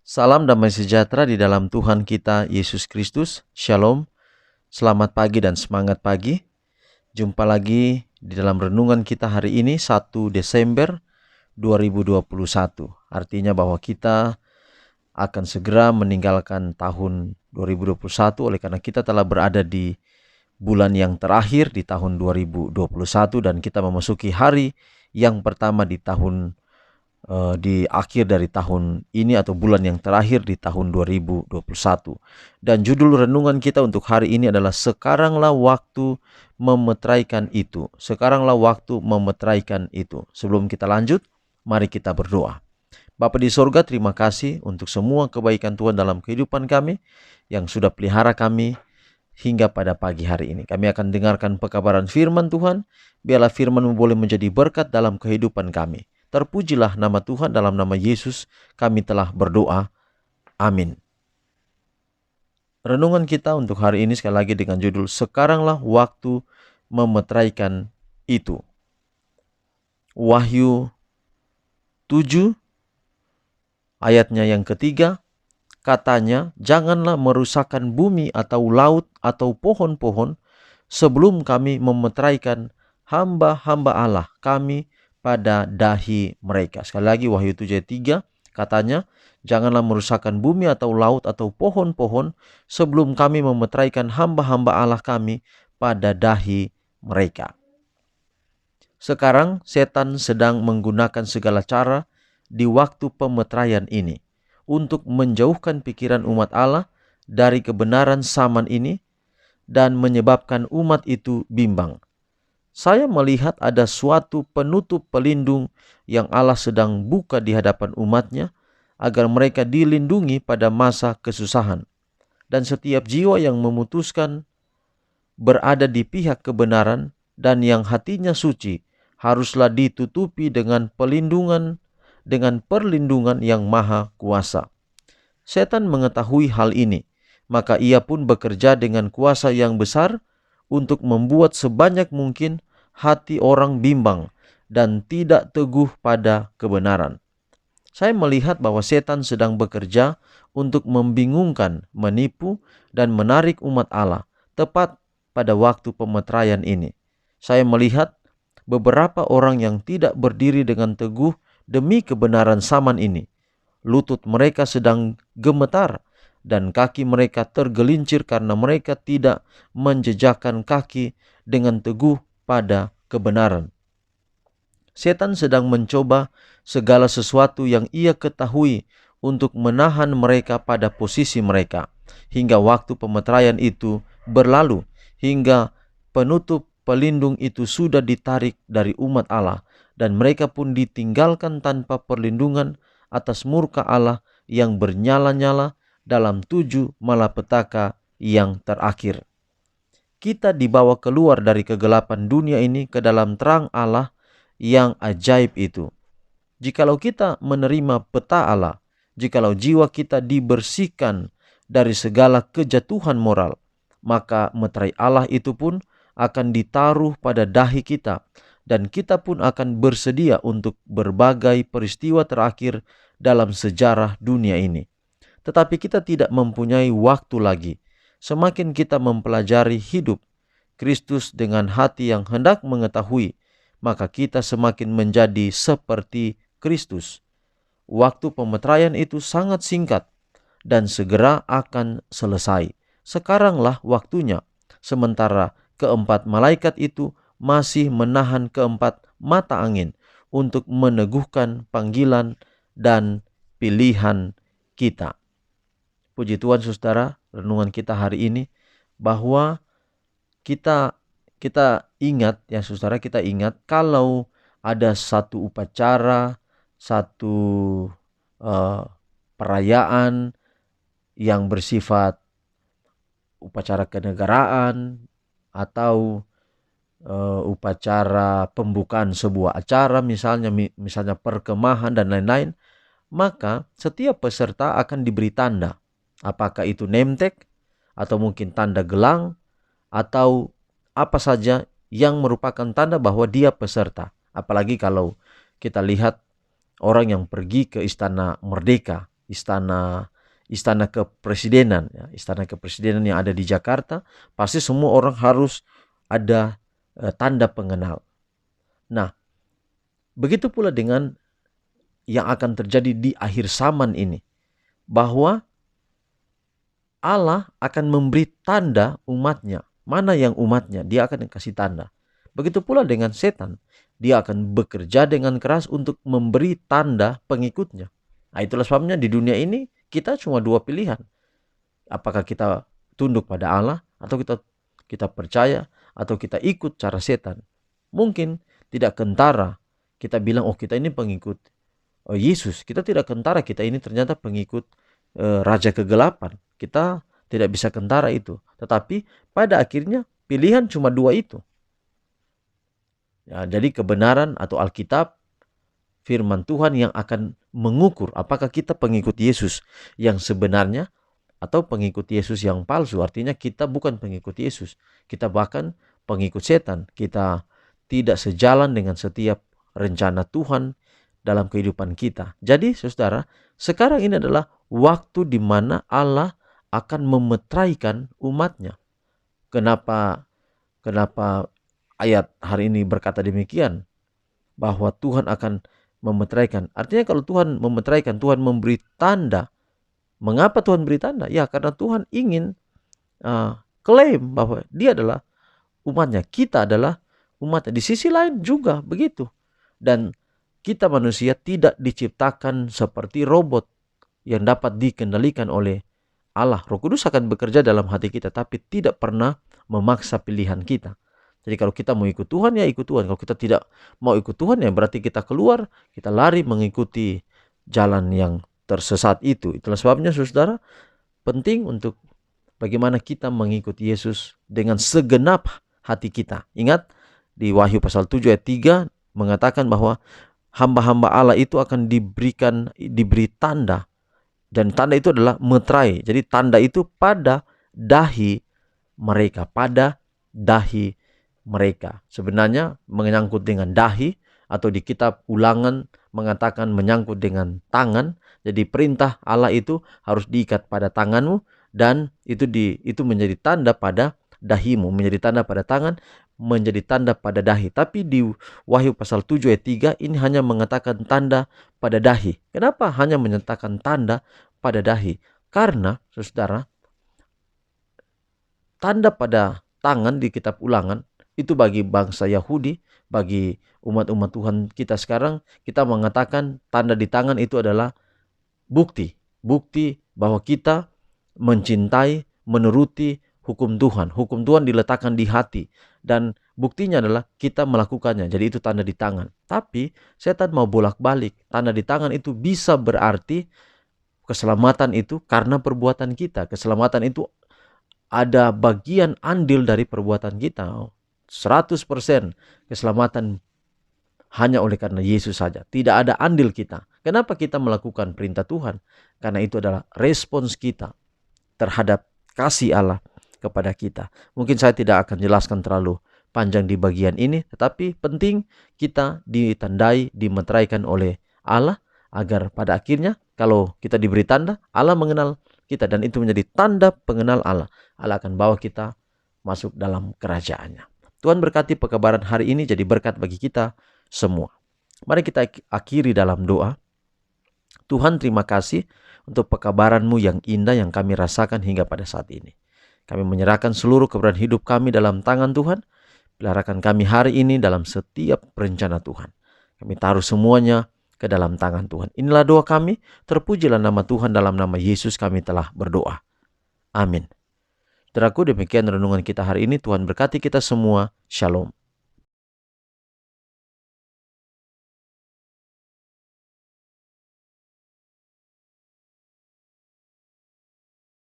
Salam damai sejahtera di dalam Tuhan kita Yesus Kristus. Shalom, selamat pagi dan semangat pagi. Jumpa lagi di dalam renungan kita hari ini 1 Desember 2021. Artinya bahwa kita akan segera meninggalkan tahun 2021 oleh karena kita telah berada di bulan yang terakhir di tahun 2021 dan kita memasuki hari yang pertama di akhir dari tahun ini atau bulan yang terakhir di tahun 2021. Dan judul renungan kita untuk hari ini adalah sekaranglah waktu memetraikan itu. Sekaranglah waktu memetraikan itu. Sebelum kita lanjut, mari kita berdoa. Bapa di sorga, terima kasih untuk semua kebaikan Tuhan dalam kehidupan kami yang sudah pelihara kami hingga pada pagi hari ini. Kami akan dengarkan pekabaran firman Tuhan. Biarlah firman-Mu boleh menjadi berkat dalam kehidupan kami. Terpujilah nama Tuhan, dalam nama Yesus kami telah berdoa. Amin. Renungan kita untuk hari ini sekali lagi dengan judul sekaranglah waktu memetraikan itu. Wahyu 7 ayatnya yang ketiga, katanya, janganlah merusakkan bumi atau laut atau pohon-pohon sebelum kami memetraikan hamba-hamba Allah kami pada dahi mereka. Sekali lagi Wahyu 7 ayat 3 katanya, janganlah merusakkan bumi atau laut atau pohon-pohon sebelum kami memetraikan hamba-hamba Allah kami pada dahi mereka. Sekarang setan sedang menggunakan segala cara di waktu pemetraian ini untuk menjauhkan pikiran umat Allah dari kebenaran zaman ini dan menyebabkan umat itu bimbang. Saya melihat ada suatu penutup pelindung yang Allah sedang buka di hadapan umatnya agar mereka dilindungi pada masa kesusahan. Dan setiap jiwa yang memutuskan berada di pihak kebenaran dan yang hatinya suci haruslah ditutupi dengan perlindungan yang maha kuasa. Setan mengetahui hal ini, maka ia pun bekerja dengan kuasa yang besar untuk membuat sebanyak mungkin hati orang bimbang dan tidak teguh pada kebenaran. Saya melihat bahwa setan sedang bekerja untuk membingungkan, menipu, dan menarik umat Allah tepat pada waktu pemetraian ini. Saya melihat beberapa orang yang tidak berdiri dengan teguh demi kebenaran zaman ini. Lutut mereka sedang gemetar dan kaki mereka tergelincir karena mereka tidak menjejakkan kaki dengan teguh pada kebenaran. Setan sedang mencoba segala sesuatu yang ia ketahui untuk menahan mereka pada posisi mereka hingga waktu pemetraian itu berlalu, hingga penutup pelindung itu sudah ditarik dari umat Allah dan mereka pun ditinggalkan tanpa perlindungan atas murka Allah yang bernyala-nyala dalam 7 malapetaka yang terakhir. Kita dibawa keluar dari kegelapan dunia ini ke dalam terang Allah yang ajaib itu. Jikalau kita menerima peta Allah, jikalau jiwa kita dibersihkan dari segala kejatuhan moral, maka meterai Allah itu pun akan ditaruh pada dahi kita dan kita pun akan bersedia untuk berbagai peristiwa terakhir dalam sejarah dunia ini. Tetapi kita tidak mempunyai waktu lagi. Semakin kita mempelajari hidup Kristus dengan hati yang hendak mengetahui, maka kita semakin menjadi seperti Kristus. Waktu pemetraian itu sangat singkat dan segera akan selesai. Sekaranglah waktunya. Sementara keempat malaikat itu masih menahan keempat mata angin untuk meneguhkan panggilan dan pilihan kita. Puji Tuhan saudara, renungan kita hari ini bahwa kita ingat ya saudara, kita ingat kalau ada satu upacara, satu perayaan yang bersifat upacara kenegaraan atau upacara pembukaan sebuah acara, misalnya perkemahan dan lain-lain, maka setiap peserta akan diberi tanda. Apakah itu name tag atau mungkin tanda gelang atau apa saja yang merupakan tanda bahwa dia peserta. Apalagi kalau kita lihat orang yang pergi ke Istana Merdeka istana kepresidenan, ya, istana kepresidenan yang ada di Jakarta, pasti semua orang harus ada tanda pengenal. Nah, begitu pula dengan yang akan terjadi di akhir zaman ini, bahwa Allah akan memberi tanda umatnya. Mana yang umatnya, dia akan kasih tanda. Begitu pula dengan setan. Dia akan bekerja dengan keras untuk memberi tanda pengikutnya. Nah, itulah sebabnya di dunia ini kita cuma dua pilihan. Apakah kita tunduk pada Allah, atau kita percaya, atau kita ikut cara setan. Mungkin tidak kentara kita bilang, oh kita ini pengikut Yesus. Kita tidak kentara, kita ini ternyata pengikut raja kegelapan. Kita tidak bisa kentara itu. Tetapi pada akhirnya pilihan cuma dua itu. Ya, jadi kebenaran atau Alkitab, firman Tuhan yang akan mengukur apakah kita pengikut Yesus yang sebenarnya atau pengikut Yesus yang palsu. Artinya kita bukan pengikut Yesus. Kita bahkan pengikut setan. Kita tidak sejalan dengan setiap rencana Tuhan dalam kehidupan kita. Jadi saudara, sekarang ini adalah waktu di mana Allah akan memetraikan umatnya. Kenapa ayat hari ini berkata demikian? Bahwa Tuhan akan memetraikan. Artinya kalau Tuhan memetraikan, Tuhan memberi tanda. Mengapa Tuhan beri tanda? Ya, karena Tuhan ingin klaim bahwa dia adalah umatnya. Kita adalah umatnya. Di sisi lain juga begitu. Dan kita manusia tidak diciptakan seperti robot yang dapat dikendalikan oleh Allah. Roh Kudus akan bekerja dalam hati kita, tapi tidak pernah memaksa pilihan kita. Jadi kalau kita mau ikut Tuhan, ya ikut Tuhan. Kalau kita tidak mau ikut Tuhan, ya berarti kita keluar, kita lari mengikuti jalan yang tersesat itu. Itulah sebabnya saudara, penting untuk bagaimana kita mengikuti Yesus dengan segenap hati kita. Ingat, di Wahyu pasal 7 ayat 3 mengatakan bahwa hamba-hamba Allah itu akan diberi tanda. Dan tanda itu adalah meterai. Jadi tanda itu pada dahi mereka. Pada dahi mereka. Sebenarnya menyangkut dengan dahi, atau di kitab Ulangan mengatakan menyangkut dengan tangan. Jadi perintah Allah itu harus diikat pada tanganmu, dan itu menjadi tanda pada dahimu, menjadi tanda pada tangan, menjadi tanda pada dahi. Tapi di Wahyu pasal 7 ayat 3 ini hanya mengatakan tanda pada dahi. Kenapa hanya menyatakan tanda pada dahi? Karena saudara, tanda pada tangan di kitab Ulangan itu bagi bangsa Yahudi, bagi umat-umat Tuhan kita sekarang, kita mengatakan tanda di tangan itu adalah bukti bahwa kita mencintai, menuruti hukum Tuhan. Hukum Tuhan diletakkan di hati, dan buktinya adalah kita melakukannya. Jadi itu tanda di tangan. Tapi setan mau bolak-balik. Tanda di tangan itu bisa berarti keselamatan itu karena perbuatan kita. Keselamatan itu ada bagian andil dari perbuatan kita. 100% keselamatan hanya oleh karena Yesus saja. Tidak ada andil kita. Kenapa kita melakukan perintah Tuhan? Karena itu adalah respons kita terhadap kasih Allah kepada kita. Mungkin saya tidak akan jelaskan terlalu panjang di bagian ini, tetapi penting kita ditandai, dimeteraikan oleh Allah, agar pada akhirnya kalau kita diberi tanda, Allah mengenal kita, dan itu menjadi tanda pengenal Allah. Allah akan bawa kita masuk dalam kerajaannya. Tuhan berkati pekabaran hari ini jadi berkat bagi kita semua. Mari kita akhiri dalam doa. Tuhan, terima kasih untuk pekabaran-Mu yang indah yang kami rasakan hingga pada saat ini. Kami menyerahkan seluruh keberadaan hidup kami dalam tangan Tuhan. Peliharakan kami hari ini dalam setiap rencana Tuhan. Kami taruh semuanya ke dalam tangan Tuhan. Inilah doa kami. Terpujilah nama Tuhan, dalam nama Yesus kami telah berdoa. Amin. Saudaraku, demikian renungan kita hari ini. Tuhan berkati kita semua. Shalom.